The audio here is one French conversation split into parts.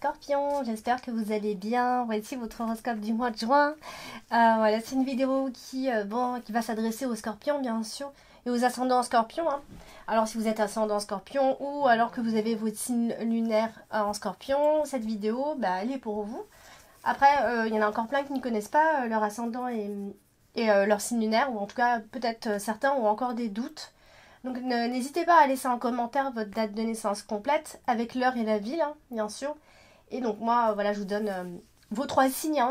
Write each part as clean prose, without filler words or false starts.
Scorpions, j'espère que vous allez bien. Voici votre horoscope du mois de juin. Voilà, c'est une vidéo qui va s'adresser aux Scorpions bien sûr et aux ascendants Scorpions. Alors si vous êtes ascendant Scorpion ou alors que vous avez votre signe lunaire en Scorpion, cette vidéo, elle est pour vous. Après, il y en a encore plein qui ne connaissent pas leur ascendant et leur signe lunaire, ou en tout cas peut-être certains ont encore des doutes. Donc n'hésitez pas à laisser en commentaire votre date de naissance complète avec l'heure et la ville, bien sûr. Et donc moi, voilà, je vous donne vos 3 signes,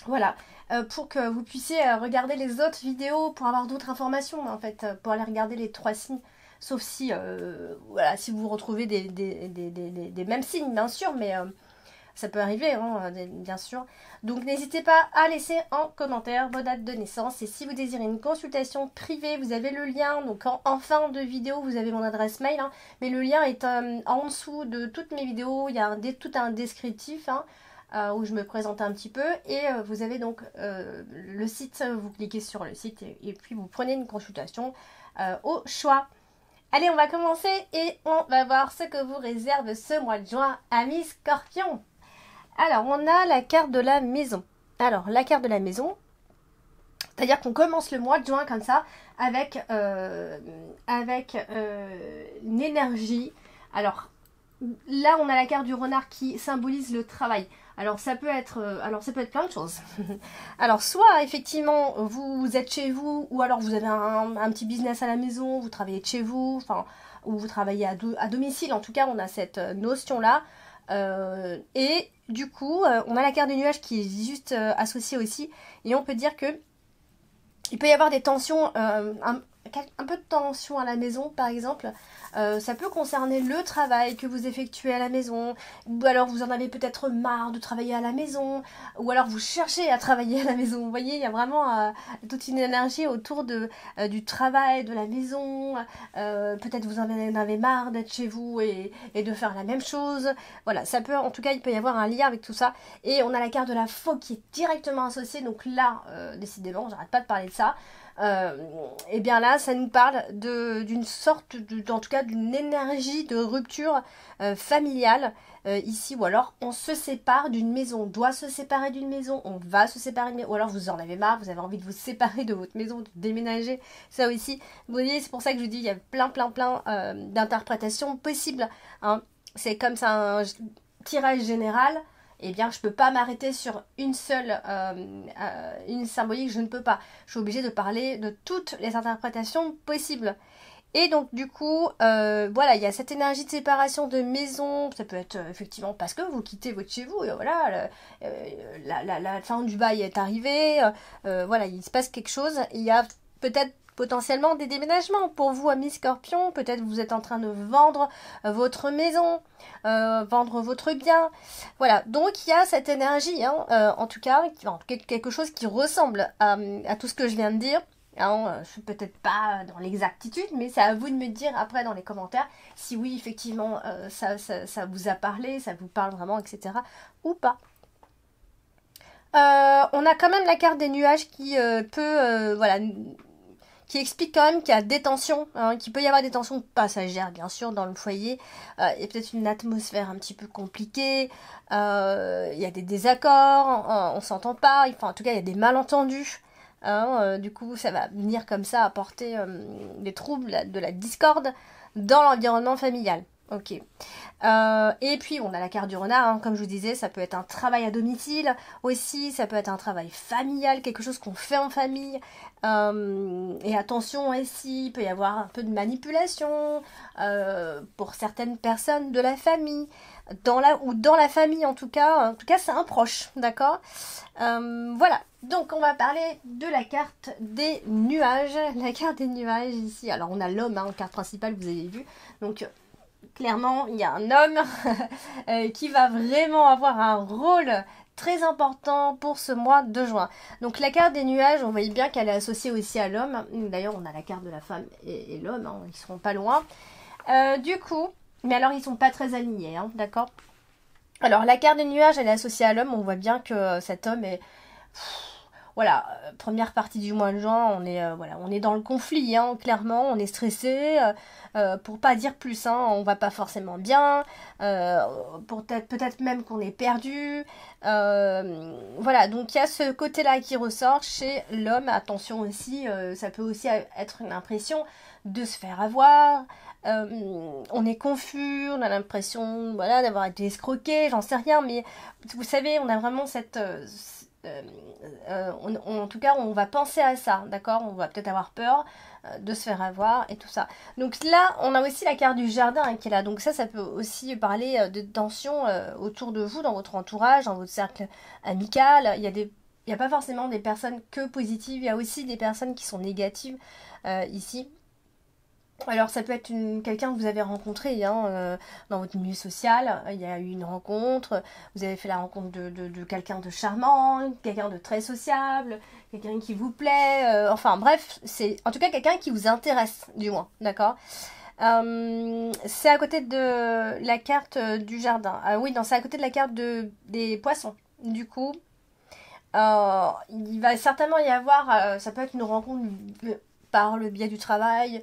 voilà, pour que vous puissiez regarder les autres vidéos pour avoir d'autres informations, en fait, pour aller regarder les 3 signes. Sauf si, voilà, si vous retrouvez des mêmes signes, bien sûr, mais ça peut arriver, bien sûr. Donc n'hésitez pas à laisser en commentaire vos dates de naissance. Et si vous désirez une consultation privée, vous avez le lien. Donc en fin de vidéo, vous avez mon adresse mail. Mais le lien est en dessous de toutes mes vidéos. Il y a tout un descriptif où je me présente un petit peu. Et vous avez donc le site. Vous cliquez sur le site et puis vous prenez une consultation au choix. Allez, on va commencer et on va voir ce que vous réserve ce mois de juin, amis Scorpions. Alors, on a la carte de la maison. Alors, la carte de la maison, c'est-à-dire qu'on commence le mois de juin comme ça, avec une énergie. Alors, là, on a la carte du renard qui symbolise le travail. Alors, ça peut être plein de choses. Alors, soit, effectivement, vous êtes chez vous, ou alors vous avez un petit business à la maison, vous travaillez de chez vous, ou vous travaillez à domicile. En tout cas, on a cette notion-là. Et du coup, on a la carte des nuages qui est juste associée aussi. Et on peut dire que il peut y avoir des tensions, un peu de tension à la maison, par exemple. Ça peut concerner le travail que vous effectuez à la maison, ou alors vous en avez peut-être marre de travailler à la maison, ou alors vous cherchez à travailler à la maison. Vous voyez, il y a vraiment toute une énergie autour du travail, de la maison. Peut-être vous en avez marre d'être chez vous et de faire la même chose. Voilà, ça peut, en tout cas, il peut y avoir un lien avec tout ça. Et on a la carte de la faux qui est directement associée. Donc là, décidément, j'arrête pas de parler de ça. Et bien là, ça nous parle d'une sorte, en tout cas d'une énergie de rupture familiale ici, ou alors on se sépare d'une maison, on doit se séparer d'une maison, on va se séparer d'une maison, ou alors vous en avez marre, vous avez envie de vous séparer de votre maison, de déménager, ça aussi. Vous voyez, c'est pour ça que je vous dis, il y a plein d'interprétations possibles. C'est comme ça un tirage général. Eh bien, je ne peux pas m'arrêter sur une seule une symbolique, je ne peux pas. Je suis obligée de parler de toutes les interprétations possibles. Et donc, du coup, voilà, il y a cette énergie de séparation de maison. Ça peut être effectivement parce que vous quittez votre chez vous. Et voilà, la fin du bail est arrivée. Voilà, il se passe quelque chose. Il y a peut-être potentiellement des déménagements pour vous, amis Scorpions. Peut-être vous êtes en train de vendre votre maison, vendre votre bien. Voilà, donc il y a cette énergie, en tout cas, quelque chose qui ressemble à tout ce que je viens de dire. Je suis peut-être pas dans l'exactitude, mais c'est à vous de me dire après dans les commentaires si oui, effectivement, ça vous a parlé, ça vous parle vraiment, etc. ou pas. On a quand même la carte des nuages qui peut, voilà, qui explique quand même qu'il y a des tensions, qu'il peut y avoir des tensions passagères, bien sûr, dans le foyer. Il y a peut-être une atmosphère un petit peu compliquée, il y a des désaccords, on s'entend pas, en tout cas, il y a des malentendus. Du coup, ça va venir comme ça apporter des troubles, de la discorde dans l'environnement familial. Ok. Et puis on a la carte du renard, comme je vous disais, ça peut être un travail à domicile aussi, ça peut être un travail familial, quelque chose qu'on fait en famille. Et attention ici, il peut y avoir un peu de manipulation pour certaines personnes de la famille, dans la famille en tout cas c'est un proche, d'accord. Voilà, donc on va parler de la carte des nuages. La carte des nuages ici, alors on a l'homme en carte principale, vous avez vu, donc clairement, il y a un homme qui va vraiment avoir un rôle très important pour ce mois de juin. Donc la carte des nuages, on voit bien qu'elle est associée aussi à l'homme. D'ailleurs, on a la carte de la femme et l'homme, ils seront pas loin. Du coup, mais alors ils sont pas très alignés, d'accord. Alors la carte des nuages, elle est associée à l'homme. On voit bien que cet homme est... voilà, première partie du mois de juin, voilà, on est dans le conflit, hein, clairement, on est stressé, pour pas dire plus, hein, on va pas forcément bien, peut-être même qu'on est perdu, voilà, donc il y a ce côté-là qui ressort chez l'homme. Attention aussi, ça peut aussi être une impression de se faire avoir, on est confus, on a l'impression, voilà, d'avoir été escroqué, j'en sais rien, mais vous savez, on a vraiment en tout cas, on va penser à ça, d'accord? On va peut-être avoir peur de se faire avoir et tout ça. Donc là, on a aussi la carte du jardin, hein, qui est là. Donc ça peut aussi parler de tension autour de vous, dans votre entourage, dans votre cercle amical. Il y a pas forcément des personnes que positives, il y a aussi des personnes qui sont négatives ici. Alors ça peut être quelqu'un que vous avez rencontré, hein, dans votre milieu social, il y a eu une rencontre, vous avez fait la rencontre de quelqu'un de charmant, quelqu'un de très sociable, quelqu'un qui vous plaît, enfin bref, c'est en tout cas quelqu'un qui vous intéresse, du moins, d'accord? C'est à côté de la carte du jardin. Ah oui, non, c'est à côté de la carte des poissons. Du coup, il va certainement y avoir, ça peut être une rencontre par le biais du travail,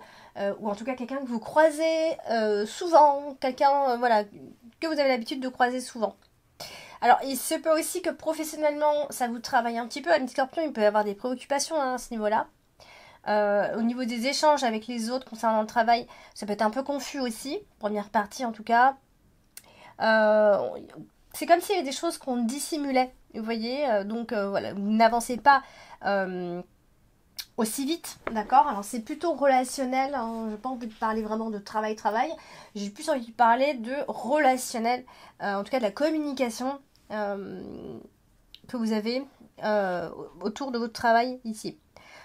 ou en tout cas quelqu'un que vous croisez souvent, quelqu'un voilà, que vous avez l'habitude de croiser souvent. Alors, il se peut aussi que professionnellement, ça vous travaille un petit peu. Un scorpion, il peut y avoir des préoccupations, hein, à ce niveau-là. Au niveau des échanges avec les autres concernant le travail, ça peut être un peu confus aussi, première partie en tout cas. C'est comme s'il y avait des choses qu'on dissimulait, vous voyez, donc voilà, vous n'avancez pas aussi vite, d'accord? Alors c'est plutôt relationnel, hein, je n'ai pas envie de parler vraiment de travail, j'ai plus envie de parler de relationnel, en tout cas de la communication que vous avez autour de votre travail ici.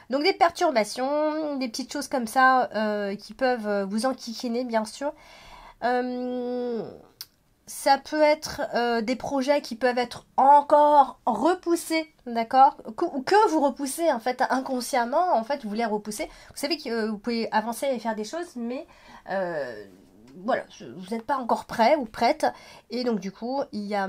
Donc des perturbations, des petites choses comme ça qui peuvent vous enquiquiner, bien sûr. Ça peut être des projets qui peuvent être encore repoussés, d'accord? Ou que vous repoussez en fait inconsciemment, en fait vous les repoussez. Vous savez que vous pouvez avancer et faire des choses, mais voilà, vous n'êtes pas encore prêt ou prête. Et donc du coup, il y a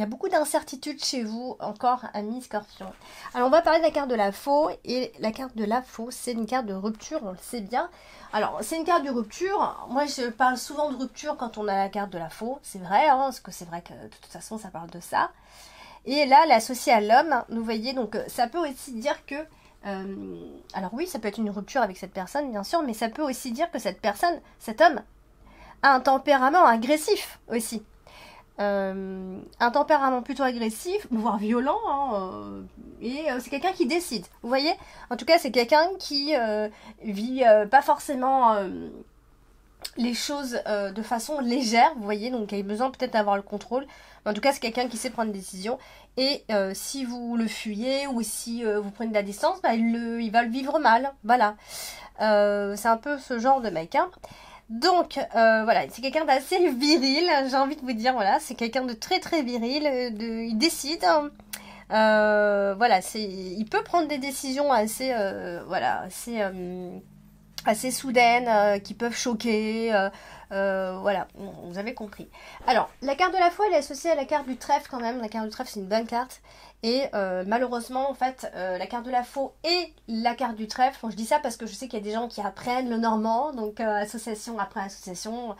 beaucoup d'incertitudes chez vous encore, amis Scorpion. Alors on va parler de la carte de la faux. Et la carte de la faux, c'est une carte de rupture, on le sait bien. Alors, c'est une carte de rupture. Moi, je parle souvent de rupture quand on a la carte de la faux. C'est vrai, hein, parce que c'est vrai que de toute façon, ça parle de ça. Et là, elle est associée à l'homme. Vous voyez, donc ça peut aussi dire que... alors oui, ça peut être une rupture avec cette personne, bien sûr, mais ça peut aussi dire que cette personne, cet homme, a un tempérament agressif aussi. Un tempérament plutôt agressif, voire violent, hein, et c'est quelqu'un qui décide, vous voyez. En tout cas, c'est quelqu'un qui vit pas forcément les choses de façon légère, vous voyez, donc il a besoin peut-être d'avoir le contrôle. Mais en tout cas, c'est quelqu'un qui sait prendre des décisions, et si vous le fuyez, ou si vous prenez de la distance, bah, il va le vivre mal, voilà. C'est un peu ce genre de mec, hein. Donc, voilà, c'est quelqu'un d'assez viril, j'ai envie de vous dire, voilà, c'est quelqu'un de très très viril, il décide, hein. Voilà, il peut prendre des décisions assez, voilà, assez soudaines, qui peuvent choquer, voilà, vous avez compris. Alors, la carte de la foi, elle est associée à la carte du trèfle quand même. La carte du trèfle, c'est une bonne carte. Et malheureusement, en fait, la carte de la faux et la carte du trèfle, bon, je dis ça parce que je sais qu'il y a des gens qui apprennent le normand, donc association après association,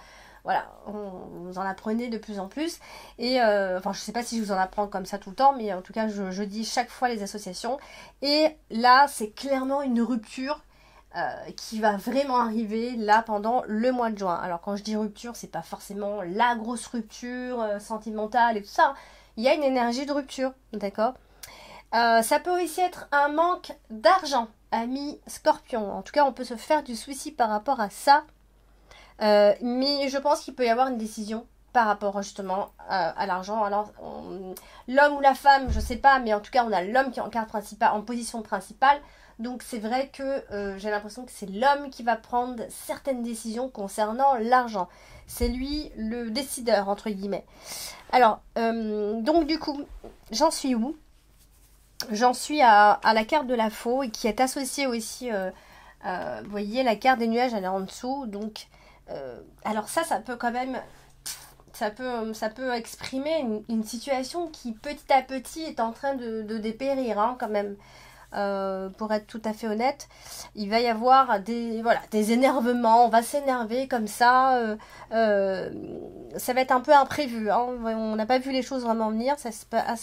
voilà, vous en apprenez de plus en plus. Et enfin, je sais pas si je vous en apprends comme ça tout le temps, mais en tout cas, je dis chaque fois les associations. Et là, c'est clairement une rupture qui va vraiment arriver là pendant le mois de juin. Alors quand je dis rupture, c'est pas forcément la grosse rupture sentimentale et tout ça. Il y a une énergie de rupture, d'accord? Ça peut aussi être un manque d'argent, ami Scorpion. En tout cas, on peut se faire du souci par rapport à ça. Mais je pense qu'il peut y avoir une décision par rapport justement à l'argent. Alors, l'homme ou la femme, je sais pas, mais en tout cas, on a l'homme qui est en carte principale, en position principale. Donc c'est vrai que j'ai l'impression que c'est l'homme qui va prendre certaines décisions concernant l'argent. C'est lui le décideur, entre guillemets. Alors, donc du coup, j'en suis où? J'en suis à la carte de la faux, et qui est associée aussi, vous voyez, la carte des nuages, elle est en dessous. Donc, alors ça peut quand même... ça peut exprimer une situation qui petit à petit est en train de dépérir, hein, quand même. Pour être tout à fait honnête, il va y avoir des énervements, on va s'énerver comme ça, ça va être un peu imprévu, hein, on n'a pas vu les choses vraiment venir, ça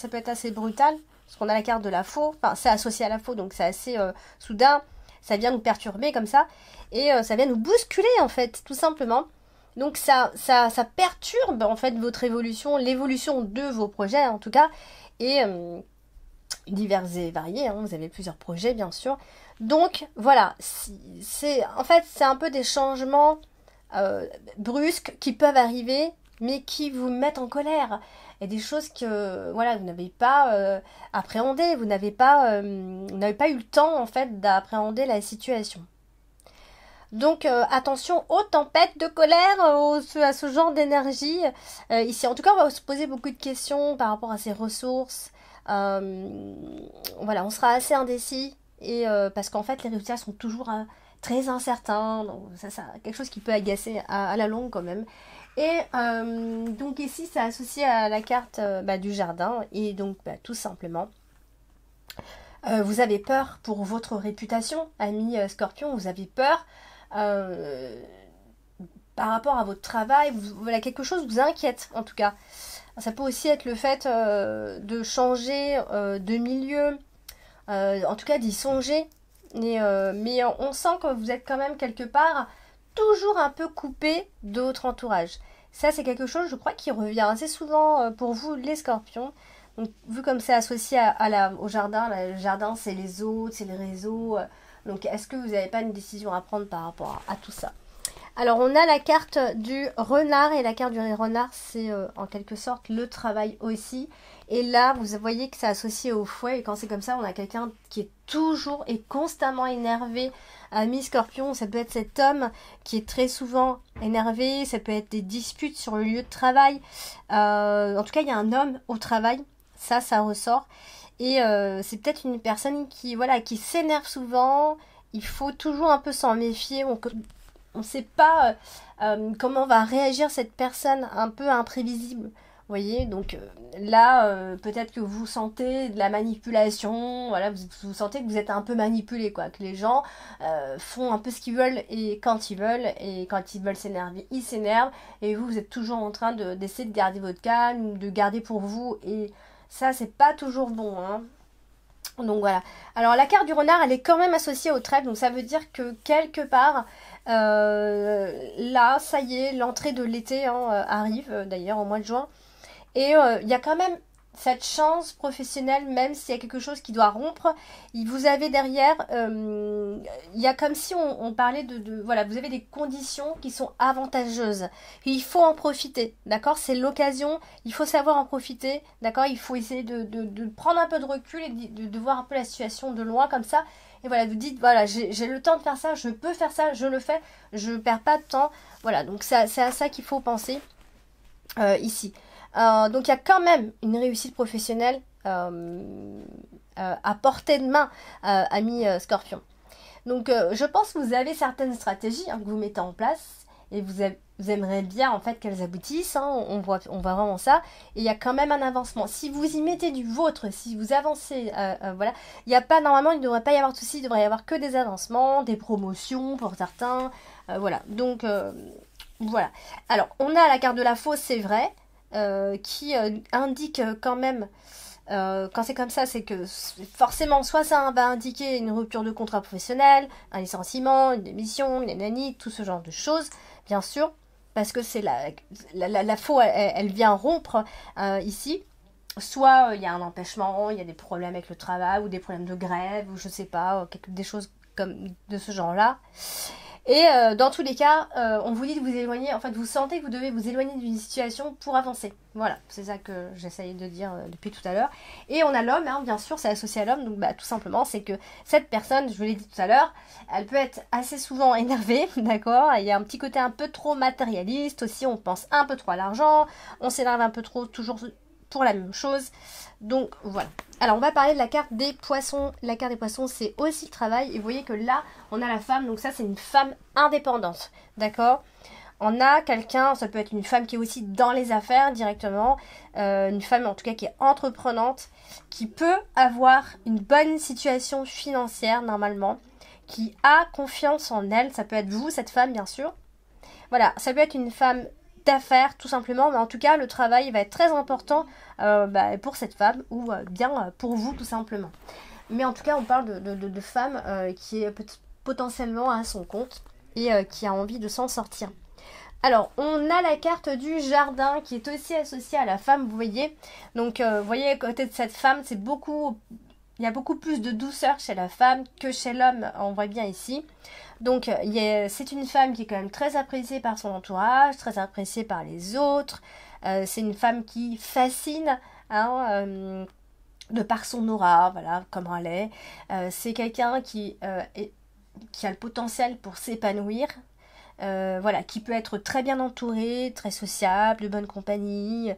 peut être assez brutal, parce qu'on a la carte de la faux, enfin c'est associé à la faux, donc c'est assez soudain, ça vient nous perturber comme ça, et ça vient nous bousculer en fait, tout simplement. Donc ça perturbe en fait votre évolution, l'évolution de vos projets en tout cas, et divers et variés, hein, vous avez plusieurs projets bien sûr. Donc voilà, en fait c'est un peu des changements brusques qui peuvent arriver, mais qui vous mettent en colère. Et des choses que voilà, vous n'avez pas appréhendées, vous n'avez pas eu le temps en fait d'appréhender la situation. Donc attention aux tempêtes de colère, à ce genre d'énergie. Ici, en tout cas, on va se poser beaucoup de questions par rapport à ces ressources. Voilà, on sera assez indécis et parce qu'en fait, les résultats sont toujours très incertains. Donc ça, quelque chose qui peut agacer à la longue quand même. Et donc ici, c'est associé à la carte du jardin et donc tout simplement. Vous avez peur pour votre réputation, ami Scorpion, vous avez peur par rapport à votre travail, voilà, quelque chose vous inquiète en tout cas. Ça peut aussi être le fait de changer de milieu, en tout cas d'y songer, mais on sent que vous êtes quand même quelque part toujours un peu coupé de votre entourage. Ça c'est quelque chose je crois qui revient assez souvent pour vous les Scorpions. Donc, vu comme c'est associé au jardin, le jardin c'est les autres, c'est les réseaux. Donc est-ce que vous n'avez pas une décision à prendre par rapport à tout ça? Alors on a la carte du renard et la carte du renard c'est en quelque sorte le travail aussi. Et là vous voyez que c'est associé au fouet et quand c'est comme ça on a quelqu'un qui est toujours et constamment énervé. Ami Scorpion, ça peut être cet homme qui est très souvent énervé, ça peut être des disputes sur le lieu de travail. En tout cas il y a un homme au travail. Ça ressort. Et c'est peut-être une personne qui s'énerve souvent. Il faut toujours un peu s'en méfier. On ne sait pas comment va réagir cette personne un peu imprévisible. Vous voyez, donc là, peut-être que vous sentez de la manipulation. Voilà, vous sentez que vous êtes un peu manipulé, quoi. Que les gens font un peu ce qu'ils veulent et quand ils veulent. Et quand ils veulent s'énerver, ils s'énervent. Et vous êtes toujours en train d'essayer de garder votre calme, de garder pour vous. Et ça, c'est pas toujours bon, hein. Donc voilà. Alors la carte du renard, elle est quand même associée au trèfle. Donc ça veut dire que quelque part, là, ça y est, l'entrée de l'été arrive, d'ailleurs, au mois de juin. Et il y a quand même cette chance professionnelle, même s'il y a quelque chose qui doit rompre, vous avez derrière, il y a comme si on parlait voilà, vous avez des conditions qui sont avantageuses. Et il faut en profiter, d'accord? C'est l'occasion, il faut savoir en profiter, d'accord? Il faut essayer de prendre un peu de recul et de voir un peu la situation de loin comme ça. Et voilà, vous dites, voilà, j'ai le temps de faire ça, je peux faire ça, je le fais, je ne perds pas de temps. Voilà, donc c'est à ça qu'il faut penser ici. Donc il y a quand même une réussite professionnelle à portée de main, ami Scorpion. Donc je pense que vous avez certaines stratégies que vous mettez en place et vous aimeriez bien en fait qu'elles aboutissent, hein, on voit vraiment ça, et il y a quand même un avancement. Si vous y mettez du vôtre, si vous avancez, voilà, il n'y a pas, normalement il ne devrait pas y avoir de soucis, il devrait y avoir que des avancements, des promotions pour certains, voilà, donc voilà. Alors on a la carte de la fausse, c'est vrai, qui indique quand même, quand c'est comme ça, c'est que forcément soit ça va indiquer une rupture de contrat professionnel, un licenciement, une démission, une nanani, tout ce genre de choses, bien sûr, parce que c'est la faux, elle vient rompre ici. Soit il y a un empêchement, il y a des problèmes avec le travail ou des problèmes de grève ou je sais pas, des choses comme de ce genre-là. Et dans tous les cas, on vous dit de vous éloigner, en fait vous sentez que vous devez vous éloigner d'une situation pour avancer. Voilà, c'est ça que j'essayais de dire depuis tout à l'heure. Et on a l'homme, hein, bien sûr, c'est associé à l'homme, donc tout simplement c'est que cette personne, je vous l'ai dit tout à l'heure, elle peut être assez souvent énervée, d'accord? Il y a un petit côté un peu trop matérialiste aussi, on pense un peu trop à l'argent, on s'énerve un peu trop, toujours pour la même chose. Donc voilà. Alors on va parler de la carte des poissons. La carte des poissons c'est aussi le travail. Et vous voyez que là on a la femme. Donc ça c'est une femme indépendante. D'accord. on a quelqu'un, ça peut être une femme qui est aussi dans les affaires directement, une femme en tout cas qui est entreprenante, qui peut avoir une bonne situation financière normalement, qui a confiance en elle, ça peut être vous, cette femme bien sûr. Voilà, ça peut être une femme d'affaires tout simplement, mais en tout cas le travail va être très important pour cette femme ou bien pour vous tout simplement. Mais en tout cas on parle de femmes qui est potentiellement à son compte et qui a envie de s'en sortir. Alors, on a la carte du jardin qui est aussi associée à la femme, vous voyez. Donc, vous voyez, à côté de cette femme, il y a beaucoup plus de douceur chez la femme que chez l'homme, on voit bien ici. Donc, c'est une femme qui est quand même très appréciée par son entourage, très appréciée par les autres. C'est une femme qui fascine, hein, de par son aura, voilà, comment elle est. C'est quelqu'un qui a le potentiel pour s'épanouir. Voilà, qui peut être très bien entouré, très sociable, de bonne compagnie,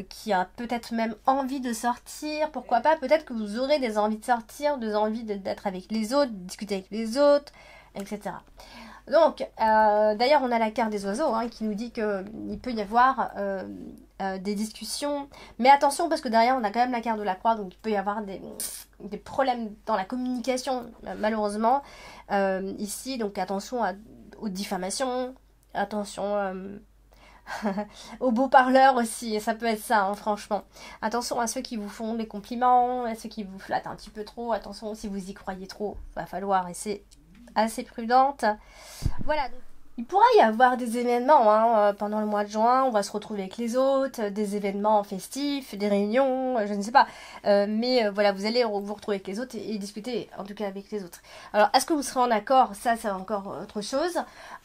qui a peut-être même envie de sortir, pourquoi pas, peut-être que vous aurez des envies de sortir, des envies d'être avec les autres, de discuter avec les autres, etc. Donc, d'ailleurs, on a la carte des oiseaux hein, qui nous dit qu'il peut y avoir des discussions, mais attention parce que derrière, on a quand même la carte de la croix, donc il peut y avoir des problèmes dans la communication, malheureusement, ici, donc attention aux diffamations, attention aux beaux parleurs aussi, ça peut être ça, hein, franchement. Attention à ceux qui vous font des compliments, à ceux qui vous flattent un petit peu trop, attention si vous y croyez trop, va falloir essayer assez prudente. Voilà, donc, il pourra y avoir des événements hein, pendant le mois de juin, on va se retrouver avec les autres, des événements festifs, des réunions, je ne sais pas. Mais voilà, vous allez vous retrouver avec les autres et discuter, en tout cas avec les autres. Alors, est-ce que vous serez en accord? Ça, c'est encore autre chose.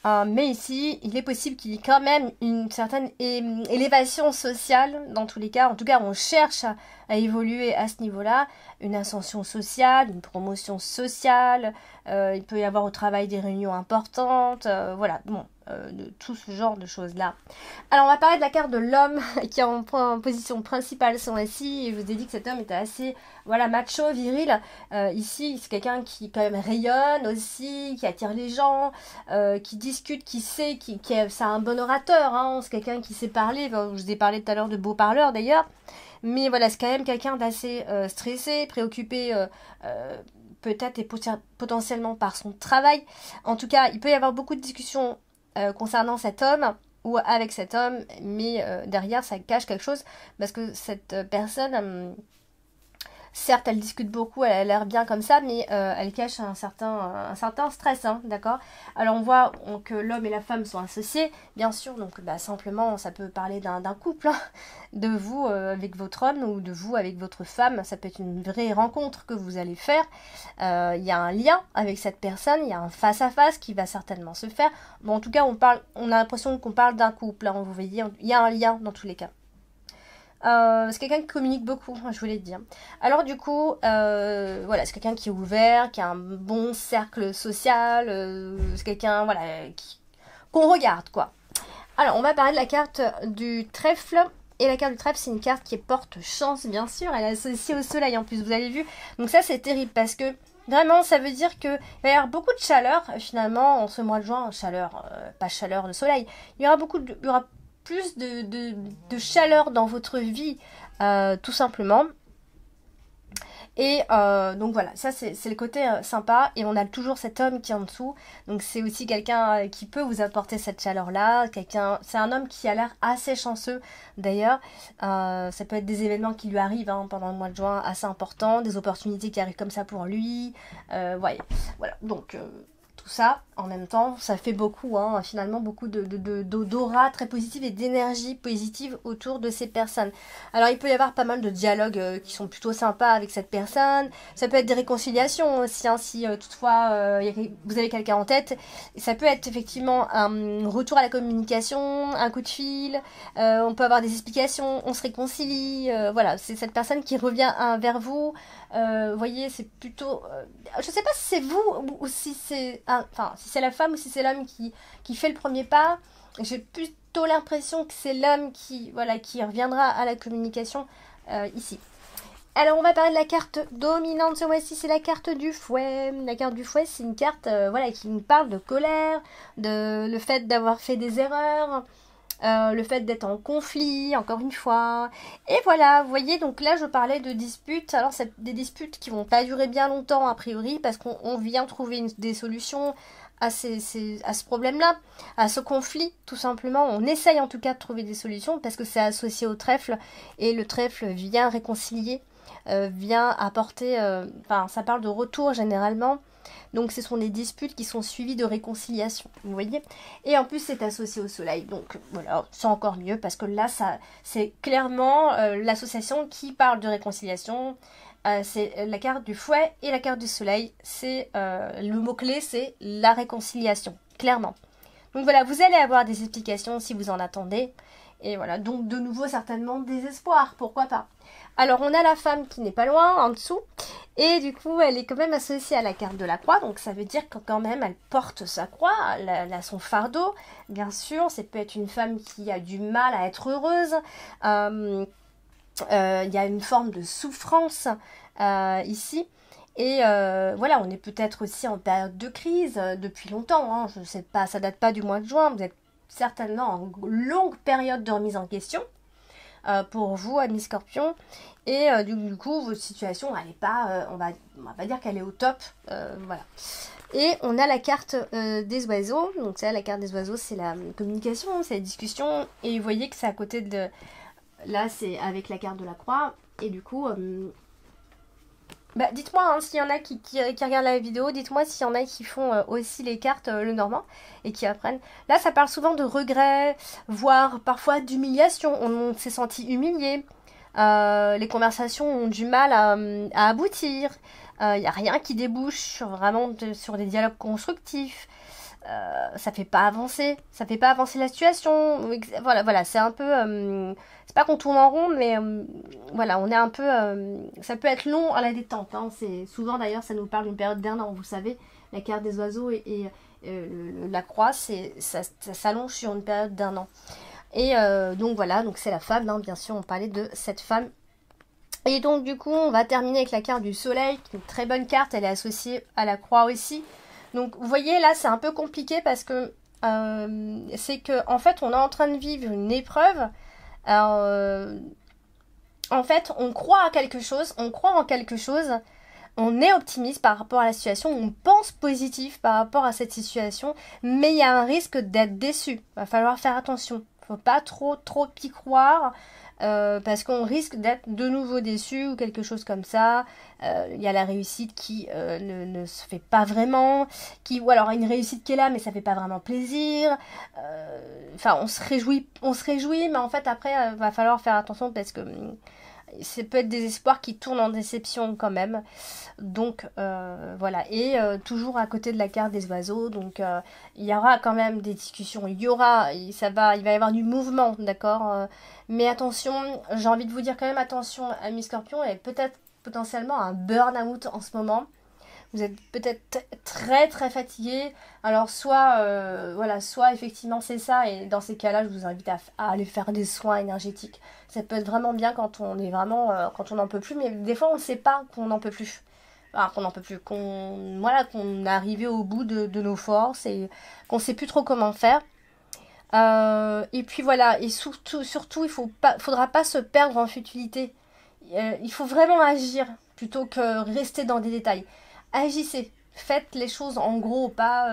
Mais ici, il est possible qu'il y ait quand même une certaine élévation sociale, dans tous les cas. En tout cas, on cherche à évoluer à ce niveau-là. Une ascension sociale, une promotion sociale. Il peut y avoir au travail des réunions importantes. Voilà, bon, de tout ce genre de choses-là. Alors, on va parler de la carte de l'homme qui est en position principale sur ici. Et je vous ai dit que cet homme était assez, voilà, macho, viril. Ici, c'est quelqu'un qui quand même rayonne aussi, qui attire les gens, qui discute, qui sait, c'est un bon orateur. Hein, c'est quelqu'un qui sait parler. Enfin, je vous ai parlé tout à l'heure de beaux parleurs d'ailleurs. Mais voilà, c'est quand même quelqu'un d'assez stressé, préoccupé peut-être et potentiellement par son travail. En tout cas, il peut y avoir beaucoup de discussions concernant cet homme ou avec cet homme, mais derrière, ça cache quelque chose parce que cette personne... certes, elle discute beaucoup, elle a l'air bien comme ça, mais elle cache un certain stress, hein, d'accord? Alors on voit que l'homme et la femme sont associés, bien sûr, donc simplement ça peut parler d'un couple, hein, de vous avec votre homme ou de vous avec votre femme, ça peut être une vraie rencontre que vous allez faire. Il y a un lien avec cette personne, il y a un face-à-face qui va certainement se faire. Bon, en tout cas, on a l'impression qu'on parle d'un couple, hein, vous voyez, il y a un lien dans tous les cas. C'est quelqu'un qui communique beaucoup, je voulais te dire. Alors du coup, voilà, c'est quelqu'un qui est ouvert, qui a un bon cercle social, c'est quelqu'un, voilà, qu'on regarde, quoi. Alors, on va parler de la carte du trèfle. Et la carte du trèfle, c'est une carte qui porte chance, bien sûr. Elle est associée au soleil, en plus, vous avez vu. Donc ça, c'est terrible, parce que vraiment, ça veut dire qu'il va y avoir beaucoup de chaleur, finalement, en ce mois de juin. Chaleur, pas chaleur de soleil. Il y aura plus de chaleur dans votre vie, tout simplement. Et donc voilà, ça c'est le côté sympa. Et on a toujours cet homme qui est en dessous. Donc c'est aussi quelqu'un qui peut vous apporter cette chaleur-là. C'est un homme qui a l'air assez chanceux d'ailleurs. Ça peut être des événements qui lui arrivent hein, pendant le mois de juin assez importants. Des opportunités qui arrivent comme ça pour lui. Voilà, donc... tout ça en même temps, ça fait beaucoup, hein, finalement beaucoup d'aura très positive et d'énergie positive autour de ces personnes. Alors il peut y avoir pas mal de dialogues qui sont plutôt sympas avec cette personne, ça peut être des réconciliations aussi, hein, si toutefois vous avez quelqu'un en tête, ça peut être effectivement un retour à la communication, un coup de fil, on peut avoir des explications, on se réconcilie, voilà, c'est cette personne qui revient vers vous, vous voyez, c'est plutôt... je sais pas si c'est vous ou si c'est... Enfin, si c'est la femme ou si c'est l'homme qui fait le premier pas. J'ai plutôt l'impression que c'est l'homme qui reviendra à la communication ici. Alors on va parler de la carte dominante ce mois-ci, c'est la carte du fouet. La carte du fouet, c'est une carte voilà, qui nous parle de colère, de le fait d'avoir fait des erreurs, le fait d'être en conflit, encore une fois. Et voilà, vous voyez, donc là je parlais de disputes. Alors c'est des disputes qui vont pas durer bien longtemps a priori, parce qu'on vient trouver des solutions à ce problème-là, à ce conflit, tout simplement. On essaye en tout cas de trouver des solutions, parce que c'est associé au trèfle, et le trèfle vient réconcilier, vient apporter, enfin ça parle de retour généralement, donc ce sont des disputes qui sont suivies de réconciliation, vous voyez, et en plus c'est associé au soleil, donc voilà, c'est encore mieux, parce que là ça c'est clairement l'association qui parle de réconciliation. C'est la carte du fouet et la carte du soleil, c'est le mot-clé, c'est la réconciliation, clairement. Donc voilà, vous allez avoir des explications si vous en attendez. Et voilà, donc de nouveau certainement des espoirs, pourquoi pas. Alors on a la femme qui n'est pas loin, en dessous. Et du coup, elle est quand même associée à la carte de la croix. Donc ça veut dire que quand même, elle porte sa croix, elle a son fardeau. Bien sûr, ça peut être une femme qui a du mal à être heureuse. Il y a une forme de souffrance ici. Et voilà, on est peut-être aussi en période de crise depuis longtemps. Hein, je ne sais pas, ça date pas du mois de juin. Vous êtes certainement en longue période de remise en question pour vous, amis Scorpion. Et du coup, votre situation, elle n'est pas, on va pas dire qu'elle est au top. Voilà. Et on a la carte des oiseaux. Donc ça, la carte des oiseaux, c'est la communication, c'est la discussion. Et vous voyez que c'est à côté de... Là, c'est avec la carte de la croix. Et du coup... dites-moi hein, s'il y en a qui regardent la vidéo, dites-moi s'il y en a qui font aussi les cartes le normand et qui apprennent. Là, ça parle souvent de regrets, voire parfois d'humiliation. On s'est senti humilié. Les conversations ont du mal à aboutir. Il n'y a rien qui débouche sur des dialogues constructifs. Ça fait pas avancer la situation. Voilà, c'est un peu c'est pas qu'on tourne en rond, mais voilà, on est un peu ça peut être long à la détente hein. C'est souvent d'ailleurs, ça nous parle d'une période d'un an, vous savez, la carte des oiseaux et la croix, ça s'allonge sur une période d'un an. Et donc voilà, donc c'est la femme hein, bien sûr, on parlait de cette femme. Et donc du coup, on va terminer avec la carte du soleil, qui est une très bonne carte, elle est associée à la croix aussi. Donc vous voyez là c'est un peu compliqué parce que c'est que en fait on est en train de vivre une épreuve. En fait on croit à quelque chose, on croit en quelque chose, on est optimiste par rapport à la situation, on pense positif par rapport à cette situation, mais il y a un risque d'être déçu. Va falloir faire attention, faut pas trop y croire. Parce qu'on risque d'être de nouveau déçu ou quelque chose comme ça. Il y a la réussite qui ne se fait pas vraiment, ou alors une réussite qui est là mais ça fait pas vraiment plaisir. Enfin on se réjouit, mais en fait après va falloir faire attention parce que ça peut être des espoirs qui tournent en déception quand même. Donc voilà, et toujours à côté de la carte des oiseaux, donc il y aura quand même des discussions, il va y avoir du mouvement, d'accord, mais attention, j'ai envie de vous dire quand même attention amis Scorpion, et peut-être potentiellement un burn-out en ce moment. Vous êtes peut-être très très fatigué. Alors soit effectivement c'est ça, et dans ces cas-là je vous invite à aller faire des soins énergétiques. Ça peut être vraiment bien quand on est vraiment quand on n'en peut plus, mais des fois on ne sait pas qu'on n'en peut plus. Enfin, qu'on n'en peut plus, qu'on est arrivé au bout de nos forces et qu'on ne sait plus trop comment faire. Et puis voilà, et surtout faudra pas se perdre en futilité. Il faut vraiment agir plutôt que rester dans des détails. Agissez, faites les choses en gros, pas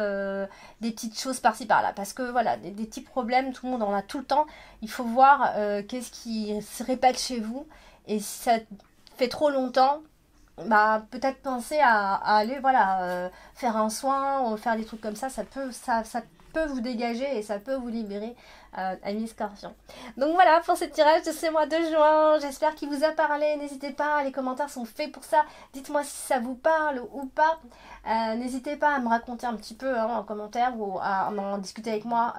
des petites choses par-ci par-là, parce que voilà, des petits problèmes, tout le monde en a tout le temps. Il faut voir qu'est-ce qui se répète chez vous, et si ça fait trop longtemps, peut-être penser à aller faire un soin ou faire des trucs comme ça, ça peut vous dégager et ça peut vous libérer, amis Scorpion. Donc voilà pour ce tirage de ce mois de juin, j'espère qu'il vous a parlé. N'hésitez pas, les commentaires sont faits pour ça, dites-moi si ça vous parle ou pas. N'hésitez pas à me raconter un petit peu en commentaire ou à en discuter avec moi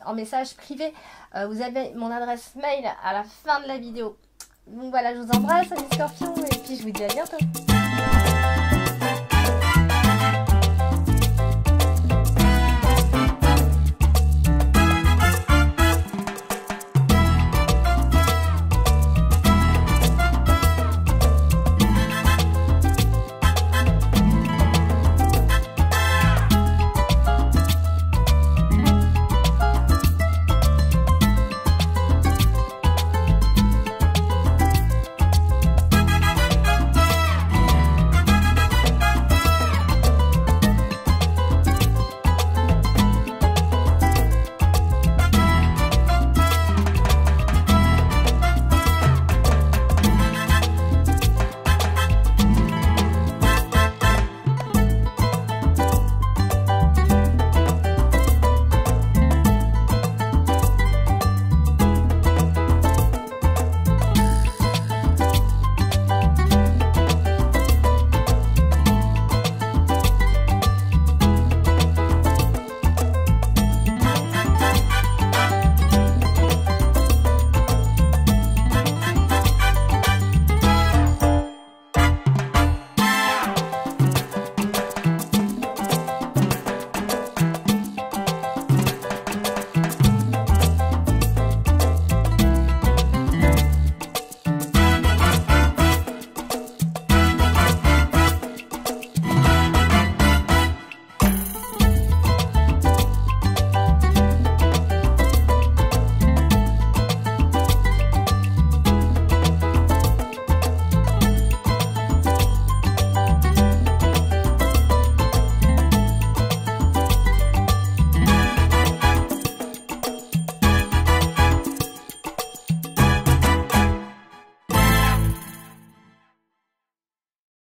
en message privé. Vous avez mon adresse mail à la fin de la vidéo. Donc voilà, je vous embrasse amis Scorpions et puis je vous dis à bientôt.